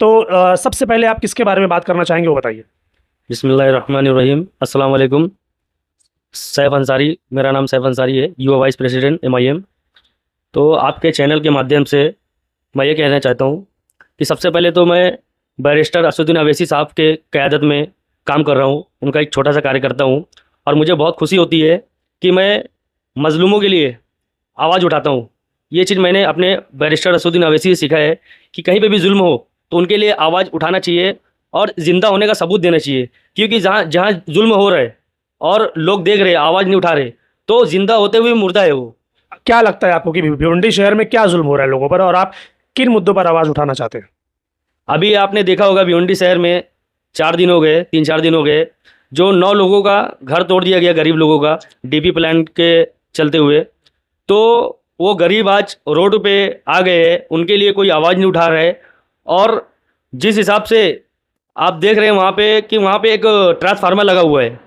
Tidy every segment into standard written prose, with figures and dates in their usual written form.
तो सबसे पहले आप किसके बारे में बात करना चाहेंगे वो बताइए। बिस्मिल्लाहिर्रहमानिर्रहीम, अस्सलाम वालेकुम। सैफ अंसारी, मेरा नाम सैफ अंसारी है, युवा वाइस प्रेसिडेंट MIM। तो आपके चैनल के माध्यम से मैं ये कहना चाहता हूँ कि सबसे पहले तो मैं बैरिस्टर असदुद्दीन अवैसी साहब के क़यादत में काम कर रहा हूँ, उनका एक छोटा सा कार्यकर्ता हूँ। और मुझे बहुत खुशी होती है कि मैं मज़लूमों के लिए आवाज़ उठाता हूँ। ये चीज़ मैंने अपने बैरिस्टर असदुद्दीन अवैसी से सीखा है कि कहीं पे भी जुल्म हो तो उनके लिए आवाज़ उठाना चाहिए और ज़िंदा होने का सबूत देना चाहिए। क्योंकि जहाँ जहाँ जुल्म हो रहा है और लोग देख रहे हैं, आवाज़ नहीं उठा रहे, तो ज़िंदा होते हुए मुर्दा है वो। क्या लगता है आपको कि भिवंडी शहर में क्या जुल्म हो रहा है लोगों पर, और आप किन मुद्दों पर आवाज़ उठाना चाहते हैं? अभी आपने देखा होगा भिवंडी शहर में 4 दिन हो गए, 3-4 दिन हो गए, जो 9 लोगों का घर तोड़ दिया गया, गरीब लोगों का, DP प्लान के चलते हुए। तो वो गरीब आज रोड पे आ गए हैं, उनके लिए कोई आवाज़ नहीं उठा रहा है। और जिस हिसाब से आप देख रहे हैं वहाँ पे कि वहाँ पे एक ट्रांसफार्मर लगा हुआ है,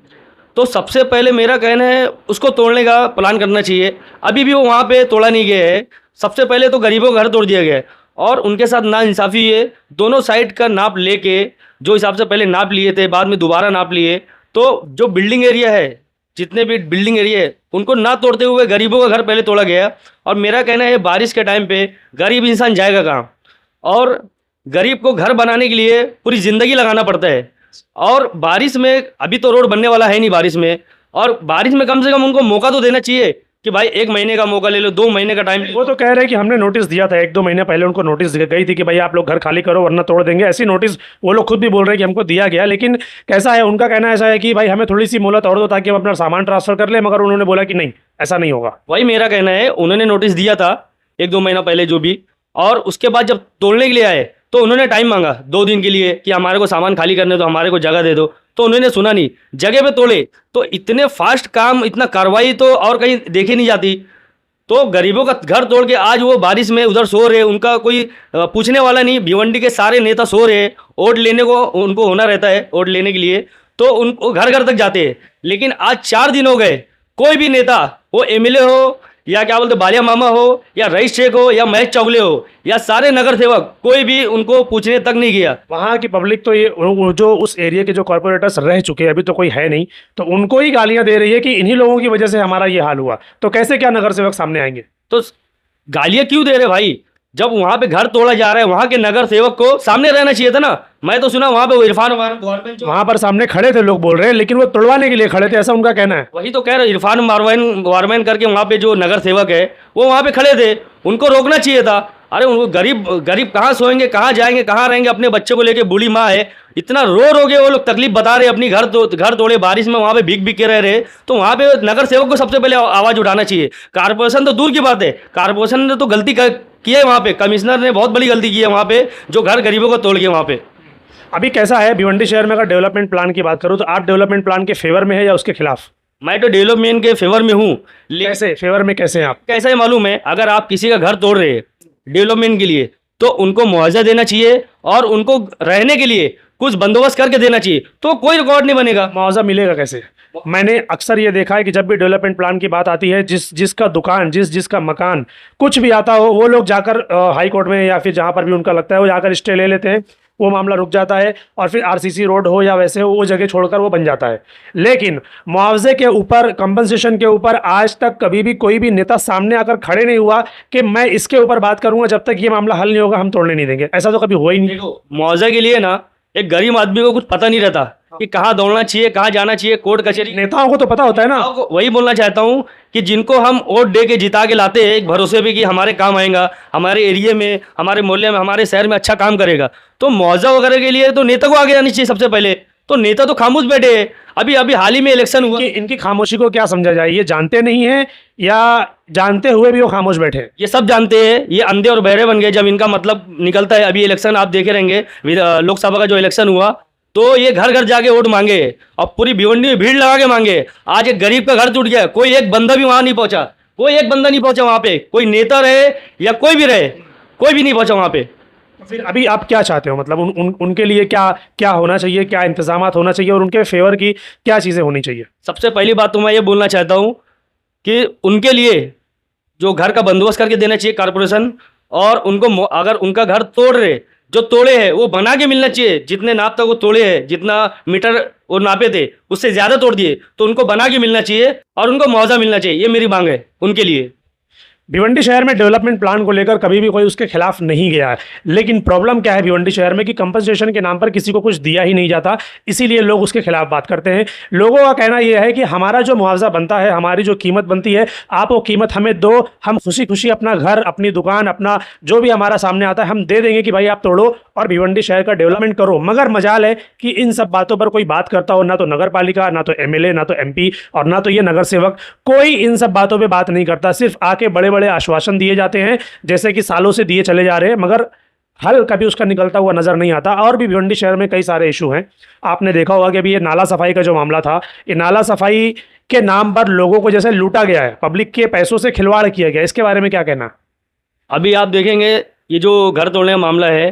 तो सबसे पहले मेरा कहना है उसको तोड़ने का प्लान करना चाहिए। अभी भी वो वहाँ पे तोड़ा नहीं गया है। सबसे पहले तो गरीबों का घर तोड़ दिया गया है और उनके साथ नाइंसाफ़ी है। दोनों साइड का नाप लेके, जो हिसाब से पहले नाप लिए थे, बाद में दोबारा नाप लिए, तो जो बिल्डिंग एरिया है, जितने भी बिल्डिंग एरिया है, उनको ना तोड़ते हुए गरीबों का घर पहले तोड़ा गया। और मेरा कहना है बारिश के टाइम पे गरीब इंसान जाएगा कहाँ? और गरीब को घर बनाने के लिए पूरी ज़िंदगी लगाना पड़ता है। और बारिश में अभी तो रोड बनने वाला है नहीं बारिश में, और बारिश में कम से कम उनको मौका तो देना चाहिए कि भाई 1 महीने का मौका ले लो, 2 महीने का टाइम ले लो। वो तो कह रहे हैं कि हमने नोटिस दिया था, 1-2 महीने पहले उनको नोटिस गई थी कि भाई आप लोग घर खाली करो वरना तोड़ देंगे। ऐसी नोटिस वो लोग खुद भी बोल रहे हैं कि हमको दिया गया। लेकिन कैसा है, उनका कहना ऐसा है कि भाई हमें थोड़ी सी मोहलत और दो ताकि हम अपना सामान ट्रांसफर कर लें, मगर उन्होंने बोला कि नहीं, ऐसा नहीं होगा। वही मेरा कहना है, उन्होंने नोटिस दिया था 1-2 महीना पहले जो भी, और उसके बाद जब तोड़ने के लिए आए तो उन्होंने टाइम मांगा 2 दिन के लिए कि हमारे को सामान खाली करने दो, हमारे को जगह दे दो। तो उन्होंने सुना नहीं, जगह पे तोड़े। तो इतने फास्ट काम, इतना कार्रवाई तो और कहीं देखी नहीं जाती। तो गरीबों का घर तोड़ के आज वो बारिश में उधर सो रहे, उनका कोई पूछने वाला नहीं। भिवंडी के सारे नेता सो रहे, वोट लेने को उनको होना रहता है, वोट लेने के लिए तो उनको घर घर तक जाते हैं। लेकिन आज 4 दिन हो गए, कोई भी नेता, वो MLA हो या क्या बोलते बालिया मामा हो या रईस शेख हो या महेश चौगले हो या सारे नगर सेवक, कोई भी उनको पूछने तक नहीं गया। वहाँ की पब्लिक तो ये जो उस एरिया के जो कॉर्पोरेटर्स रह चुके हैं, अभी तो कोई है नहीं, तो उनको ही गालियाँ दे रही है कि इन्हीं लोगों की वजह से हमारा ये हाल हुआ। तो कैसे क्या नगर सेवक सामने आएंगे? तो गालियाँ क्यों दे रहे भाई? जब वहाँ पे घर तोड़ा जा रहा है, वहाँ के नगर सेवक को सामने रहना चाहिए था ना। मैं तो सुना वहाँ पे वो इरफान वहाँ पर सामने खड़े थे, लोग बोल रहे हैं, लेकिन वो तोड़वाने के लिए खड़े थे, ऐसा उनका कहना है। वही तो कह रहे, इरफान वारमैन करके वहाँ पे जो नगर सेवक है, वो वहाँ पे खड़े थे, उनको रोकना चाहिए था। अरे उनको गरीब कहाँ सोएंगे, कहाँ जाएंगे, कहाँ रहेंगे? अपने बच्चे को लेके बूढ़ी माँ है, इतना रो के वो लोग तकलीफ बता रहे, अपनी घर तोड़े, बारिश में वहाँ पे भीग के रह रहे। तो वहाँ पे नगर सेवक को सबसे पहले आवाज़ उठाना चाहिए। कारपोरेशन तो दूर की बात है, कारपोरेशन ने तो गलती किया है वहाँ पे, कमिश्नर ने बहुत बड़ी गलती की है वहाँ पे, जो घर गरीबों को तोड़ के वहाँ पे। अभी कैसा है भिवंडी शहर में? अगर डेवलपमेंट प्लान की बात करूँ तो आप डेवलपमेंट प्लान के फेवर में है या उसके खिलाफ? मैं तो डेवलपमेंट के फेवर में हूँ। कैसे फेवर में, कैसे हैं आप? कैसा है मालूम है, अगर आप किसी का घर तोड़ रहे हैं डेवलपमेंट के लिए, तो उनको मुआवजा देना चाहिए और उनको रहने के लिए कुछ बंदोबस्त करके देना चाहिए, तो कोई रिकॉर्ड नहीं बनेगा। मुआवजा मिलेगा कैसे? मैंने अक्सर ये देखा है कि जब भी डेवलपमेंट प्लान की बात आती है, जिसका दुकान, जिसका मकान, कुछ भी आता हो, वो लोग जाकर हाई कोर्ट में या फिर जहाँ पर भी उनका लगता है वो जाकर स्टे ले लेते हैं, वो मामला रुक जाता है और फिर RCC रोड हो या वैसे हो, वो जगह छोड़कर वो बन जाता है। लेकिन मुआवजे के ऊपर, कंपनसेशन के ऊपर आज तक कभी भी कोई भी नेता सामने आकर खड़े नहीं हुआ कि मैं इसके ऊपर बात करूंगा, जब तक ये मामला हल नहीं होगा हम तोड़ने नहीं देंगे। ऐसा तो कभी हुआ ही नहीं। मुआवजे के लिए ना एक गरीब आदमी को कुछ पता नहीं रहता कि कहाँ दौड़ना चाहिए, कहाँ जाना चाहिए, कोर्ट कचहरी। नेताओं को तो पता होता है ना। वही बोलना चाहता हूँ कि जिनको हम वोट दे के जिता के लाते हैं एक भरोसे पे कि हमारे काम आएगा, हमारे एरिया में, हमारे मोहल्ले में, हमारे शहर में अच्छा काम करेगा, तो मुआवजा वगैरह के लिए तो नेता को आगे आनी चाहिए सबसे पहले। तो नेता तो खामोश बैठे हैं। अभी हाल ही में इलेक्शन हुआ। इनकी खामोशी को क्या समझा जाए? ये जानते नहीं है या जानते हुए भी वो खामोश बैठे हैं? ये सब जानते हैं, ये अंधे और बहरे बन गए जब इनका मतलब निकलता है। अभी इलेक्शन आप देखे रहेंगे, लोकसभा का जो इलेक्शन हुआ, तो ये घर घर जाके वोट मांगे और पूरी भिवंडी में भीड़ लगा के मांगे। आज एक गरीब का घर टूट गया, कोई एक बंदा भी वहां नहीं पहुंचा, कोई एक बंदा नहीं पहुंचा वहां पे, कोई नेता रहे या कोई भी रहे, कोई भी नहीं पहुंचा वहां पे। फिर अभी आप क्या चाहते हो? मतलब उनके लिए क्या होना चाहिए, क्या इंतजामात होना चाहिए और उनके फेवर की क्या चीज़ें होनी चाहिए? सबसे पहली बात तो मैं ये बोलना चाहता हूँ कि उनके लिए जो घर का बंदोबस्त करके देना चाहिए कारपोरेशन, और उनको अगर उनका घर तोड़ रहे जो तोड़े हैं वो बना के मिलना चाहिए, जितने नाप तक वो तोड़े हैं, जितना मीटर वो नापे थे उससे ज़्यादा तोड़ दिए तो उनको बना के मिलना चाहिए और उनको मुआवजा मिलना चाहिए। ये मेरी मांग है उनके लिए। भिवंडी शहर में डेवलपमेंट प्लान को लेकर कभी भी कोई उसके खिलाफ नहीं गया है, लेकिन प्रॉब्लम क्या है भिवंडी शहर में कि कंपनसेशन के नाम पर किसी को कुछ दिया ही नहीं जाता, इसीलिए लोग उसके खिलाफ बात करते हैं। लोगों का कहना यह है कि हमारा जो मुआवजा बनता है, हमारी जो कीमत बनती है, आप वो कीमत हमें दो, हम खुशी खुशी अपना घर, अपनी दुकान, अपना जो भी हमारा सामने आता है हम दे देंगे कि भाई आप तोड़ो और भिवंडी शहर का डेवलपमेंट करो। मगर मजाल है कि इन सब बातों पर कोई बात करता हो, ना तो नगर पालिका, ना तो एमएलए, ना तो एमपी और ना तो ये नगर सेवक, कोई इन सब बातों पर बात नहीं करता। सिर्फ आके बड़े बड़े आश्वासन दिए जाते हैं जैसे कि सालों से दिए चले जा रहे हैं, मगर हल कभी उसका निकलता हुआ नजर नहीं आता। और भी भिवंडी शहर में कई सारे इशू हैं। आपने देखा होगा कि अभी ये नाला सफाई का जो मामला था, ये नाला सफाई के नाम पर लोगों को जैसे लूटा गया है, पब्लिक के पैसों से खिलवाड़ किया गया, इसके बारे में क्या कहना? अभी आप देखेंगे ये जो घर तोड़ने का मामला है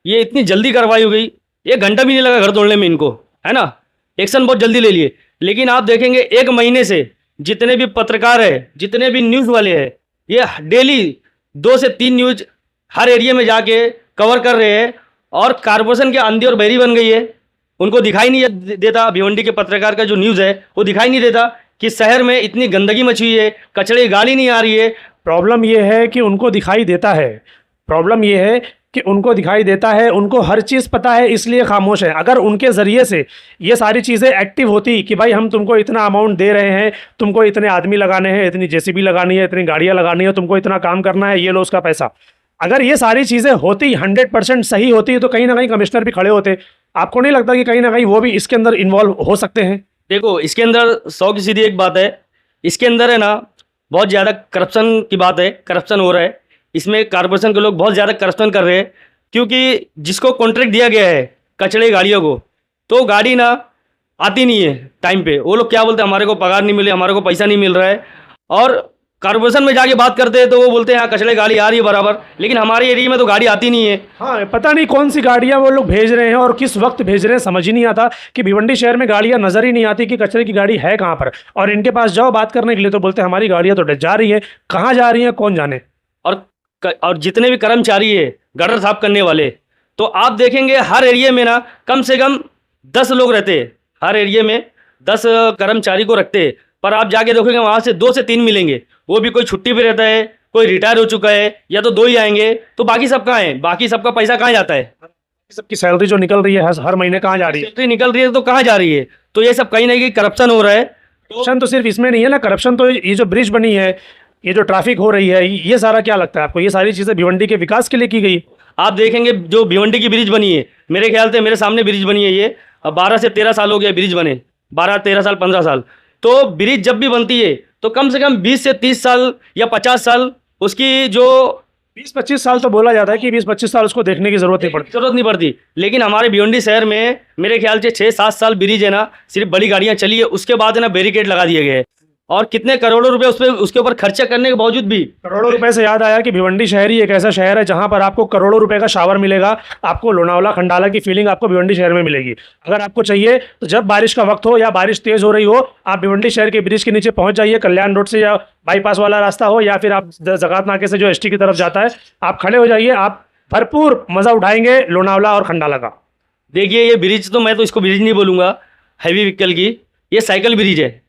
ये इतनी जल्दी कार्रवाई हो गई, 1 घंटा भी नहीं लगा घर तोड़ने में इनको, है ना। एक्शन बहुत जल्दी ले लिए। लेकिन आप देखेंगे 1 महीने से जितने भी पत्रकार है, जितने भी न्यूज़ वाले हैं, ये डेली 2 से 3 न्यूज हर एरिया में जाके कवर कर रहे हैं और कारपोरेशन के अंधी और बहरी बन गई है। उनको दिखाई नहीं देता, भिवंडी के पत्रकार का जो न्यूज़ है वो दिखाई नहीं देता कि शहर में इतनी गंदगी मची हुई है, कचरे की गाड़ी नहीं आ रही है। प्रॉब्लम ये है कि उनको दिखाई देता है, प्रॉब्लम ये है कि उनको दिखाई देता है, उनको हर चीज़ पता है इसलिए खामोश है। अगर उनके ज़रिए से ये सारी चीज़ें एक्टिव होती कि भाई हम तुमको इतना अमाउंट दे रहे हैं, तुमको इतने आदमी लगाने हैं, इतनी जेसीबी लगानी है, इतनी गाड़ियाँ लगानी है, तुमको इतना काम करना है, ये लो उसका पैसा, अगर ये सारी चीज़ें होती 100% सही होती तो कहीं ना कहीं कमिश्नर भी खड़े होते। आपको नहीं लगता कि कहीं ना कहीं वो भी इसके अंदर इन्वॉल्व हो सकते हैं? देखो इसके अंदर 100 की सीधी एक बात है, इसके अंदर है ना बहुत ज़्यादा करप्शन की बात है, करप्शन हो रहा है इसमें। कारपोरेशन के लोग बहुत ज़्यादा करप्शन कर रहे हैं क्योंकि जिसको कॉन्ट्रैक्ट दिया गया है कचड़े गाड़ियों को, तो गाड़ी ना आती नहीं है टाइम पे। वो लोग क्या बोलते हैं, हमारे को पगार नहीं मिले, हमारे को पैसा नहीं मिल रहा है। और कारपोरेशन में जाके बात करते हैं तो वो बोलते हैं हाँ कचड़े गाड़ी आ रही है बराबर, लेकिन हमारे एरिया में तो गाड़ी आती नहीं है। हाँ, पता नहीं कौन सी गाड़ियाँ वो लोग भेज रहे हैं और किस वक्त भेज रहे हैं, समझ ही नहीं आता कि भिवंडी शहर में गाड़ियाँ नजर ही नहीं आती कि कचरे की गाड़ी है कहाँ पर। और इनके पास जाओ बात करने के लिए तो बोलते हैं हमारी गाड़ियाँ तो जा रही है, कहाँ जा रही हैं कौन जाने। और जितने भी कर्मचारी है गटर साफ करने वाले, तो आप देखेंगे हर एरिया में ना कम से कम 10 लोग रहते हैं, हर एरिया में 10 कर्मचारी को रखते हैं। पर आप जाके देखोगे वहाँ से 2 से 3 मिलेंगे, वो भी कोई छुट्टी पे रहता है, कोई रिटायर हो चुका है, या तो 2 ही आएंगे। तो बाकी सब कहाँ है, बाकी सबका पैसा कहाँ जाता है? सबकी सैलरी जो निकल रही है हर महीने कहाँ जा रही है? सैलरी निकल रही है तो कहाँ जा रही है? तो ये सब कहीं ना कहीं करप्शन हो रहा है। करप्शन तो सिर्फ इसमें नहीं है ना, करप्शन तो ये जो ब्रिज बनी है, ये जो ट्रैफिक हो रही है, ये सारा क्या लगता है आपको, ये सारी चीज़ें भिवंडी के विकास के लिए की गई? आप देखेंगे जो भिवंडी की ब्रिज बनी है, मेरे ख्याल से मेरे सामने ब्रिज बनी है, ये 12 से 13 साल हो गया ब्रिज बने, 12 13 साल 15 साल। तो ब्रिज जब भी बनती है तो कम से कम 20 से 30 साल या 50 साल उसकी जो 20-25 साल तो बोला जाता है कि 20-25 साल उसको देखने की जरूरत नहीं पड़ती। लेकिन हमारे भिवंडी शहर में मेरे ख्याल से 6-7 साल ब्रिज है ना सिर्फ बड़ी गाड़ियाँ चली है, उसके बाद है ना बैरिकेड लगा दिए गए। और कितने करोड़ों रुपए उसके ऊपर खर्चा करने के बावजूद भी। करोड़ों रुपए से याद आया कि भिवंडी शहर ही एक ऐसा शहर है जहां पर आपको करोड़ों रुपए का शावर मिलेगा, आपको लोनावला खंडाला की फीलिंग आपको भिवंडी शहर में मिलेगी। अगर आपको चाहिए तो जब बारिश का वक्त हो या बारिश तेज हो रही हो, आप भिवंडी शहर के ब्रिज के नीचे पहुंच जाइए, कल्याण रोड से या बाईपास वाला रास्ता हो या फिर आप जगात नाके से जो एसटी की तरफ जाता है, आप खड़े हो जाइए, आप भरपूर मजा उठाएंगे लोनावला और खंडाला का। देखिए ये ब्रिज तो मैं तो इसको ब्रिज नहीं बोलूँगा हैवी व्हीकल की, ये साइकिल ब्रिज है।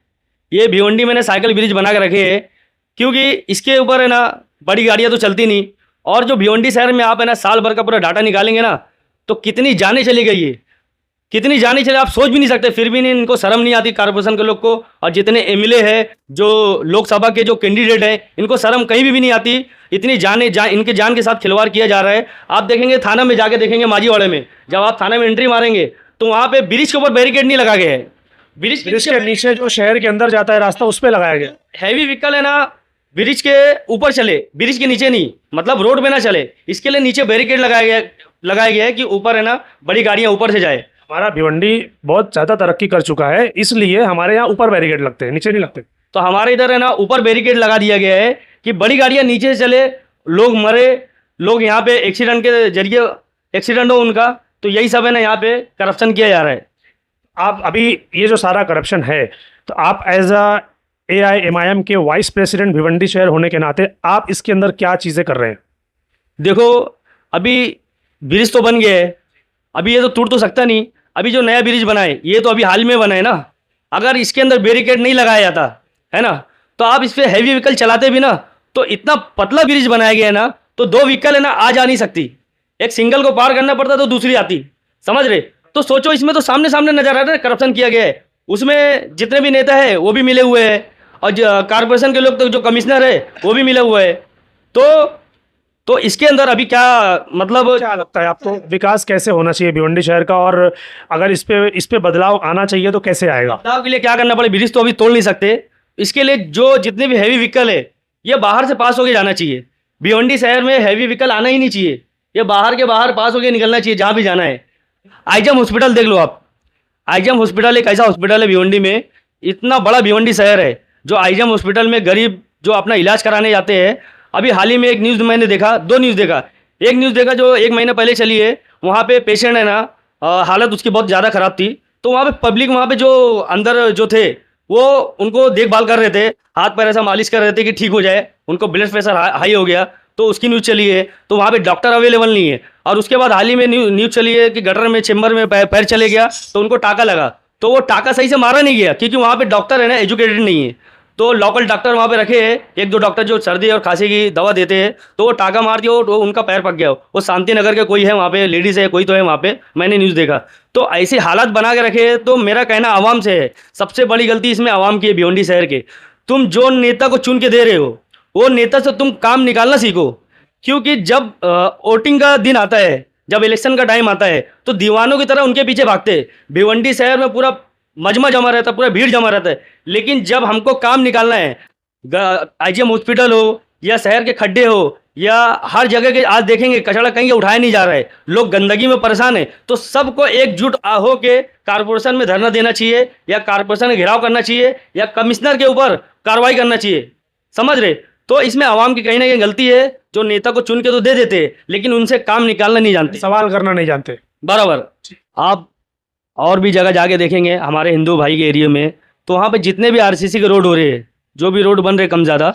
ये भिवंडी मैंने साइकिल ब्रिज बना के रखे हैं क्योंकि इसके ऊपर है ना बड़ी गाड़ियाँ तो चलती नहीं। और जो भिवंडी शहर में आप है ना साल भर का पूरा डाटा निकालेंगे ना तो कितनी जाने चली गई है, कितनी जाने चले आप सोच भी नहीं सकते। फिर भी नहीं इनको शर्म नहीं आती कारपोरेशन के लोग को, और जितने एमएलए है जो लोकसभा के जो कैंडिडेट है इनको शर्म कहीं भी नहीं आती। इतनी इनके जान के साथ खिलवाड़ किया जा रहा है। आप देखेंगे थाना में जाके देखेंगे माजीवाड़े में, जब आप थाना में एंट्री मारेंगे तो वहाँ पे ब्रिज के ऊपर बैरिकेड नहीं लगा गया है, ब्रिज के नीचे जो शहर के अंदर जाता है रास्ता उस पर लगाया गया। हैवी व्हीकल है ना ब्रिज के ऊपर चले, ब्रिज के नीचे नहीं, मतलब रोड पे ना चले, इसके लिए नीचे बैरिकेड लगाया गया है कि ऊपर है ना बड़ी गाड़ियाँ ऊपर से जाए। हमारा भिवंडी बहुत ज़्यादा तरक्की कर चुका है, इसलिए हमारे यहाँ ऊपर बैरिकेड लगते हैं, नीचे नहीं लगते। तो हमारे इधर है ना ऊपर बैरिकेड लगा दिया गया है कि बड़ी गाड़ियाँ नीचे से चले, लोग मरे, लोग यहाँ पे एक्सीडेंट के जरिए एक्सीडेंट हो उनका। तो यही सब है ना यहाँ पे करप्शन किया जा रहा है। आप अभी ये जो सारा करप्शन है, तो आप एज अ AIMIM के वाइस प्रेसिडेंट भिवंडी शहर होने के नाते आप इसके अंदर क्या चीज़ें कर रहे हैं? देखो अभी ब्रिज तो बन गया है, अभी ये तो टूट तो सकता नहीं। अभी जो नया ब्रिज बना है ये तो अभी हाल में बना है ना, अगर इसके अंदर बैरिकेड नहीं लगाया जाता है ना, तो आप इस पर हैवी व्हीकल चलाते भी ना, तो इतना पतला ब्रिज बनाया गया है ना, तो 2 व्हीकल है ना आ जा नहीं सकती, एक सिंगल को पार करना पड़ता तो दूसरी आती, समझ रहे। तो सोचो, इसमें तो सामने सामने नजर आ रहा है करप्शन किया गया है। उसमें जितने भी नेता है वो भी मिले हुए हैं, और कारपोरेशन के लोग तो जो कमिश्नर है वो भी मिले हुए हैं। तो इसके अंदर अभी क्या मतलब क्या लगता है आपको, विकास कैसे होना चाहिए भिवंडी शहर का, और अगर इस पे बदलाव आना चाहिए तो कैसे आएगा? बदलाव के लिए क्या करना पड़े, ब्रिज तो अभी तोड़ नहीं सकते, इसके लिए जो जितने भी हैवी व्हीकल है ये बाहर से पास होके जाना चाहिए। भिवंडी शहर में हैवी व्हीकल आना ही नहीं चाहिए, ये बाहर के बाहर पास होके निकलना चाहिए जहाँ भी जाना है। आईजम हॉस्पिटल देख लो आप, आईजम हॉस्पिटल एक ऐसा हॉस्पिटल है भिवंडी में, इतना बड़ा भिवंडी शहर है, जो आईजम हॉस्पिटल में गरीब जो अपना इलाज कराने जाते हैं। अभी हाल ही में एक न्यूज़ मैंने देखा, 2 न्यूज़ देखा। एक न्यूज़ देखा जो 1 महीना पहले चली है, वहाँ पे पेशेंट है ना, हालत उसकी बहुत ज़्यादा ख़राब थी, तो वहाँ पे पब्लिक, वहाँ पे जो अंदर जो थे वो उनको देखभाल कर रहे थे, हाथ पैर ऐसा मालिश कर रहे थे कि ठीक हो जाए, उनको ब्लड प्रेशर हाई हो गया, तो उसकी न्यूज़ चली है। तो वहाँ पे डॉक्टर अवेलेबल नहीं है, और उसके बाद हाल ही में न्यूज़ चली है कि गटर में चेम्बर में पैर चले गया, तो उनको टाका लगा, तो वो टाका सही से मारा नहीं गया, क्योंकि वहाँ पे डॉक्टर है ना एजुकेटेड नहीं है। तो लोकल डॉक्टर वहाँ पे रखे हैं, 1-2 डॉक्टर जो सर्दी और खांसी की दवा देते हैं, तो वो टाका मार दिया, तो उनका पैर पक गया। वो शांति नगर के कोई है वहाँ पे, लेडीज़ है कोई तो है वहाँ पे, मैंने न्यूज़ देखा। तो ऐसे हालात बना के रखे, तो मेरा कहना आवाम से है, सबसे बड़ी गलती इसमें आवाम की है भिवंडी शहर के। तुम जो नेता को चुन के दे रहे हो, वो नेता से तुम काम निकालना सीखो, क्योंकि जब वोटिंग का दिन आता है, जब इलेक्शन का टाइम आता है, तो दीवानों की तरह उनके पीछे भागते हैं। भिवंडी शहर में पूरा मजमा जमा रहता है, पूरा भीड़ जमा रहता है, लेकिन जब हमको काम निकालना है, आईजीएम हॉस्पिटल हो या शहर के खड्डे हो या हर जगह के, आज देखेंगे कचरा कहीं उठाया नहीं जा रहा है, लोग गंदगी में परेशान है, तो सबको एकजुट हो के कारपोरेशन में धरना देना चाहिए, या कारपोरेशन का घेराव करना चाहिए, या कमिश्नर के ऊपर कार्रवाई करना चाहिए, समझ रहे। तो इसमें आवाम की कहीं ना कहीं गलती है, जो नेता को चुन के तो दे देते हैं, लेकिन उनसे काम निकालना नहीं जानते, सवाल करना नहीं जानते। बराबर। आप और भी जगह जाके देखेंगे हमारे हिंदू भाई के एरिया में, तो वहाँ पे जितने भी आरसीसी के रोड हो रहे हैं, जो भी रोड बन रहे कम ज़्यादा,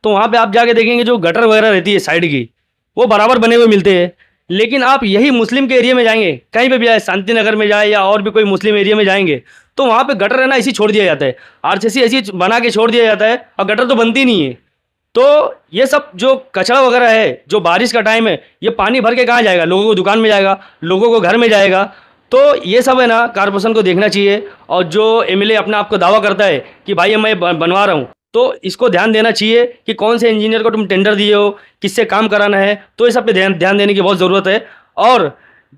तो वहाँ पे आप जाके देखेंगे जो गटर वगैरह रहती है साइड की, वो बराबर बने हुए मिलते हैं। लेकिन आप यही मुस्लिम के एरिया में जाएंगे, कहीं पे भी जाए, शांति नगर में जाए या और भी कोई मुस्लिम एरिया में जाएंगे, तो वहाँ पे गटर है ना ऐसी छोड़ दिया जाता है, आरसीसी ऐसी बना के छोड़ दिया जाता है, और गटर तो बनती नहीं है। तो ये सब जो कचरा वगैरह है, जो बारिश का टाइम है, ये पानी भर के कहाँ जाएगा, लोगों को दुकान में जाएगा, लोगों को घर में जाएगा। तो ये सब है ना कारपोरेशन को देखना चाहिए, और जो एमएलए अपना आपको दावा करता है कि भाई मैं बनवा रहा हूँ, तो इसको ध्यान देना चाहिए कि कौन से इंजीनियर को तुम टेंडर दिए हो, किससे काम कराना है, तो ये सब पे ध्यान देने की बहुत ज़रूरत है। और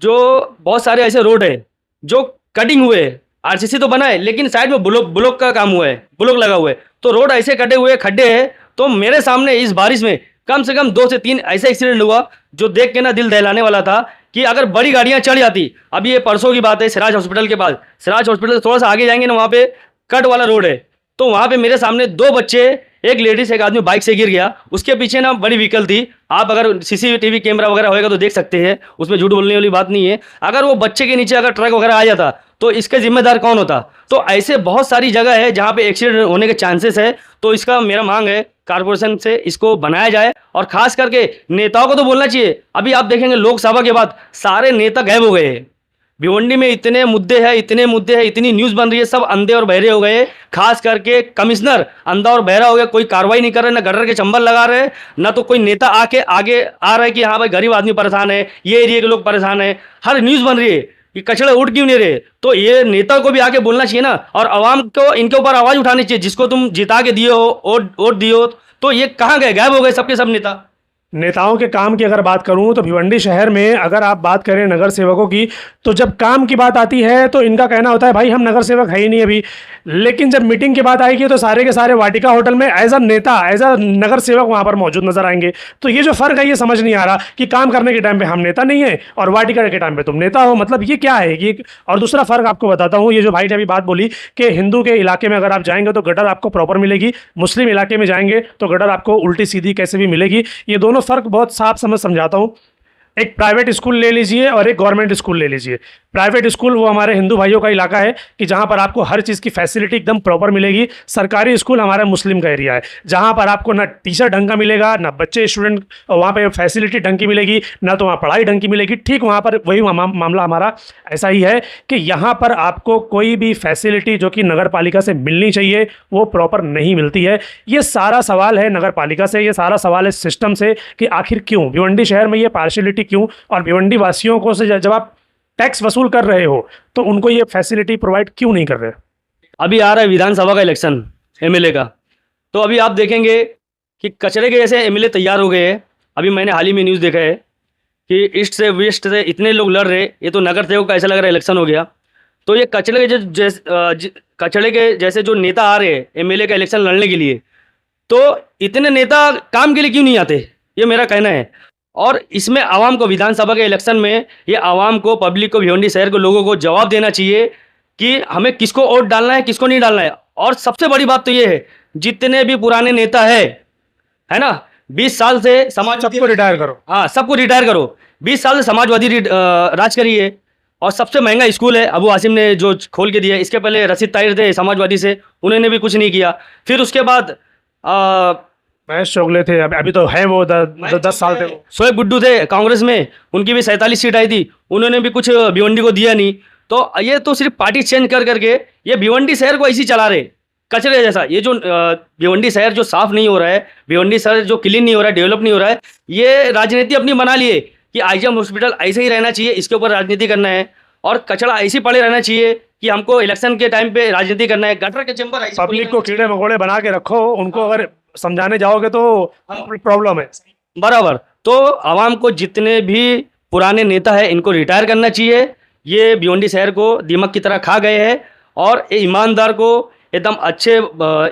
जो बहुत सारे ऐसे रोड है जो कटिंग हुए, आरसीसी तो बना है लेकिन साइड में ब्लॉक का काम हुआ है, ब्लॉक लगा हुआ है, तो रोड ऐसे कटे हुए खड्डे हैं। तो मेरे सामने इस बारिश में कम से कम 2 से 3 ऐसे एक्सीडेंट हुआ, जो देख के ना दिल दहलाने वाला था, कि अगर बड़ी गाड़ियां चढ़ जाती। अभी ये परसों की बात है, सिराज हॉस्पिटल के पास, सिराज हॉस्पिटल थोड़ा सा आगे जाएंगे ना, वहाँ पे कट वाला रोड है, तो वहाँ पे मेरे सामने 2 बच्चे, एक लेडीज एक आदमी बाइक से गिर गया, उसके पीछे ना बड़ी व्हीकल थी। आप अगर सीसीटीवी कैमरा वगैरह होएगा तो देख सकते हैं, उसमें झूठ बोलने वाली बात नहीं है। अगर वो बच्चे के नीचे अगर ट्रक वगैरह आ जाता तो इसके जिम्मेदार कौन होता। तो ऐसे बहुत सारी जगह है जहाँ पे एक्सीडेंट होने के चांसेस है। तो इसका मेरा मांग है कारपोरेशन से इसको बनाया जाए, और खास करके नेताओं को तो बोलना चाहिए। अभी आप देखेंगे लोकसभा के बाद सारे नेता गायब हो गए हैं। भिवंडी में इतने मुद्दे हैं, इतनी न्यूज़ बन रही है, सब अंधे और बहरे हो गए। खास करके कमिश्नर अंधा और बहरा हो गया, कोई कार्रवाई नहीं कर रहे, ना गटर के चंबल लगा रहे, ना तो कोई नेता आके आगे आ रहा है कि हाँ भाई गरीब आदमी परेशान है, ये एरिया के लोग परेशान है। हर न्यूज़ बन रही है कि कचड़े उठ क्यों नहीं रहे। तो ये नेता को भी आके बोलना चाहिए ना, और आवाम को इनके ऊपर आवाज़ उठानी चाहिए। जिसको तुम जिता के दिए हो, वोट दिए हो, तो ये कहाँ गए, गायब हो गए सबके सब नेता। नेताओं के काम की अगर बात करूं तो भिवंडी शहर में अगर आप बात करें नगर सेवकों की, तो जब काम की बात आती है तो इनका कहना होता है भाई हम नगर सेवक है ही नहीं अभी। लेकिन जब मीटिंग की बात आएगी तो सारे के सारे वाटिका होटल में एज अ नेता, एज अ नगर सेवक वहां पर मौजूद नजर आएंगे। तो ये जो फर्क है ये समझ नहीं आ रहा कि काम करने के टाइम पे हम नेता नहीं है और वाटिका के टाइम पे तुम नेता हो, मतलब ये क्या है ये। और दूसरा फर्क आपको बताता हूँ, ये जो भाई ने अभी बात बोली कि हिंदू के इलाके में अगर आप जाएंगे तो गटर आपको प्रॉपर मिलेगी, मुस्लिम इलाके में जाएंगे तो गटर आपको उल्टी सीधी कैसे भी मिलेगी। ये दोनों फर्क बहुत साफ समझाता हूँ। एक प्राइवेट स्कूल ले लीजिए और एक गवर्नमेंट स्कूल ले लीजिए। प्राइवेट स्कूल वो हमारे हिंदू भाइयों का इलाका है कि जहाँ पर आपको हर चीज़ की फैसिलिटी एकदम प्रॉपर मिलेगी। सरकारी स्कूल हमारा मुस्लिम का एरिया है, जहाँ पर आपको ना टीचर ढंग का मिलेगा, ना बच्चे स्टूडेंट वहाँ पे फैसिलिटी ढंग की मिलेगी, ना तो वहाँ पढ़ाई ढंग की मिलेगी। ठीक वहाँ पर वही मामला हमारा ऐसा ही है कि यहाँ पर आपको कोई भी फैसिलिटी जो कि नगर पालिका से मिलनी चाहिए वो प्रॉपर नहीं मिलती है। ये सारा सवाल है नगर पालिका से, ये सारा सवाल है सिस्टम से कि आखिर क्यों भिवंडी शहर में ये पार्शियलिटी क्यों, और भिवंडी वासियों को से जब आप टैक्स वसूल कर रहे हो तो उनको ये फैसिलिटी प्रोवाइड क्यों नहीं कर रहे। अभी आ रहा है विधानसभा का इलेक्शन एमएलए का, तो अभी आप देखेंगे कि कचरे के जैसे एमएलए तैयार हो गए हैं। अभी मैंने हाल ही में न्यूज़ देखा है कि ईस्ट से वेस्ट से इतने लोग लड़ रहे, ये तो नगर सेवक का ऐसा लग रहा है इलेक्शन हो गया। तो ये कचरे के कचरे के जैसे जो नेता आ रहे हैं एमएलए का इलेक्शन लड़ने के लिए, तो इतने नेता काम के लिए क्यों नहीं आते, ये मेरा कहना है। और इसमें आवाम को विधानसभा के इलेक्शन में ये आवाम को, पब्लिक को, भिवंडी शहर के लोगों को जवाब देना चाहिए कि हमें किसको वोट डालना है, किसको नहीं डालना है। और सबसे बड़ी बात तो ये है, जितने भी पुराने नेता है ना, 20 साल से सबको रिटायर करो। हाँ, सबको रिटायर करो। 20 साल से समाजवादी राज करी है, और सबसे महंगा स्कूल है अबू आसिम ने जो खोल के दिया। इसके पहले रशीद ताहिर थे समाजवादी से, उन्होंने भी कुछ नहीं किया। फिर उसके बाद महेश चोगले थे, अभी तो है वो 10 साल थे। शोएब गुड्डू थे कांग्रेस में, उनकी भी 47 सीट आई थी, उन्होंने भी कुछ भिवंडी को दिया नहीं। तो ये तो सिर्फ पार्टी चेंज कर करके ये भिवंडी शहर को ऐसी चला रहे कचरे जैसा। ये जो भिवंडी शहर जो साफ नहीं हो रहा है, भिवंडी शहर जो क्लीन नहीं हो रहा है, डेवलप नहीं हो रहा है, ये राजनीति अपनी बना लिए कि आईजीएम हॉस्पिटल ऐसे ही रहना चाहिए, इसके ऊपर राजनीति करना है। और कचरा ऐसे पड़े रहना चाहिए कि हमको इलेक्शन के टाइम पे राजनीति करना है। गटर के चैम्बर पब्लिक को कीड़े मकोड़े बना के रखो, उनको अगर समझाने जाओगे तो प्रॉब्लम है। बराबर। तो आवाम को जितने भी पुराने नेता है इनको रिटायर करना चाहिए। ये भिवंडी शहर को दीमक की तरह खा गए हैं, और ईमानदार को, एकदम अच्छे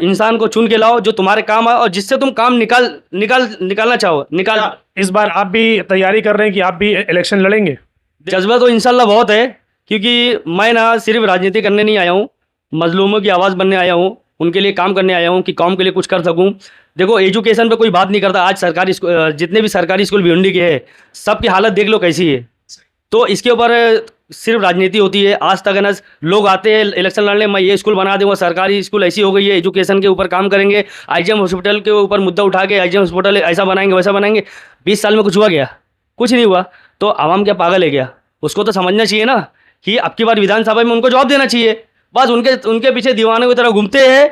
इंसान को चुन के लाओ जो तुम्हारे काम है और जिससे तुम काम निकालना चाहो निकाल। इस बार आप भी तैयारी कर रहे हैं कि आप भी इलेक्शन लड़ेंगे? जज्बा तो इंशाल्लाह बहुत है, क्योंकि मैं ना सिर्फ राजनीति करने नहीं आया हूँ, मजलूमों की आवाज़ बनने आया हूँ, उनके लिए काम करने आया हूँ कि कौम के लिए कुछ कर सकूँ। देखो, एजुकेशन पे कोई बात नहीं करता। आज सरकारी जितने भी सरकारी स्कूल भिवंडी के हैं, सबकी हालत देख लो कैसी है। तो इसके ऊपर सिर्फ राजनीति होती है। आज तक है ना, लोग आते हैं इलेक्शन लड़ने, मैं ये स्कूल बना दूँगा, सरकारी स्कूल ऐसी हो गई है, एजुकेशन के ऊपर काम करेंगे, आईजीएम हॉस्पिटल के ऊपर मुद्दा उठा के आईजीएम हॉस्पिटल ऐसा बनाएंगे वैसा बनाएंगे। 20 साल में कुछ हुआ क्या? कुछ नहीं हुआ। तो आवाम क्या पागल है क्या? उसको तो समझना चाहिए ना कि अब की बार विधानसभा में उनको जवाब देना चाहिए। बस उनके पीछे दीवानों की तरह घूमते हैं।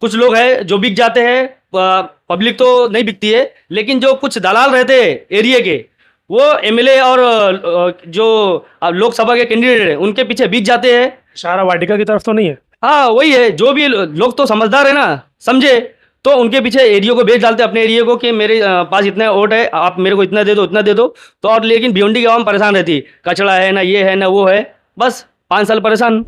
कुछ लोग हैं जो बिक जाते हैं, पब्लिक तो नहीं बिकती है, लेकिन जो कुछ दलाल रहते हैं एरिया के, वो एमएलए और जो लोकसभा के कैंडिडेट हैं उनके पीछे बिक जाते हैं। इशारा वाटिका की तरफ तो नहीं है? हाँ, वही है। जो भी लोग तो समझदार है ना, समझे, तो उनके पीछे एरिया को बेच डालते हैं, अपने एरिया को, कि मेरे पास इतना वोट है, आप मेरे को इतना दे दो, उतना दे दो। तो और लेकिन भिवंडी की आवाम परेशान रहती, कचरा है ना, ये है ना, वो है, बस 5 साल परेशान।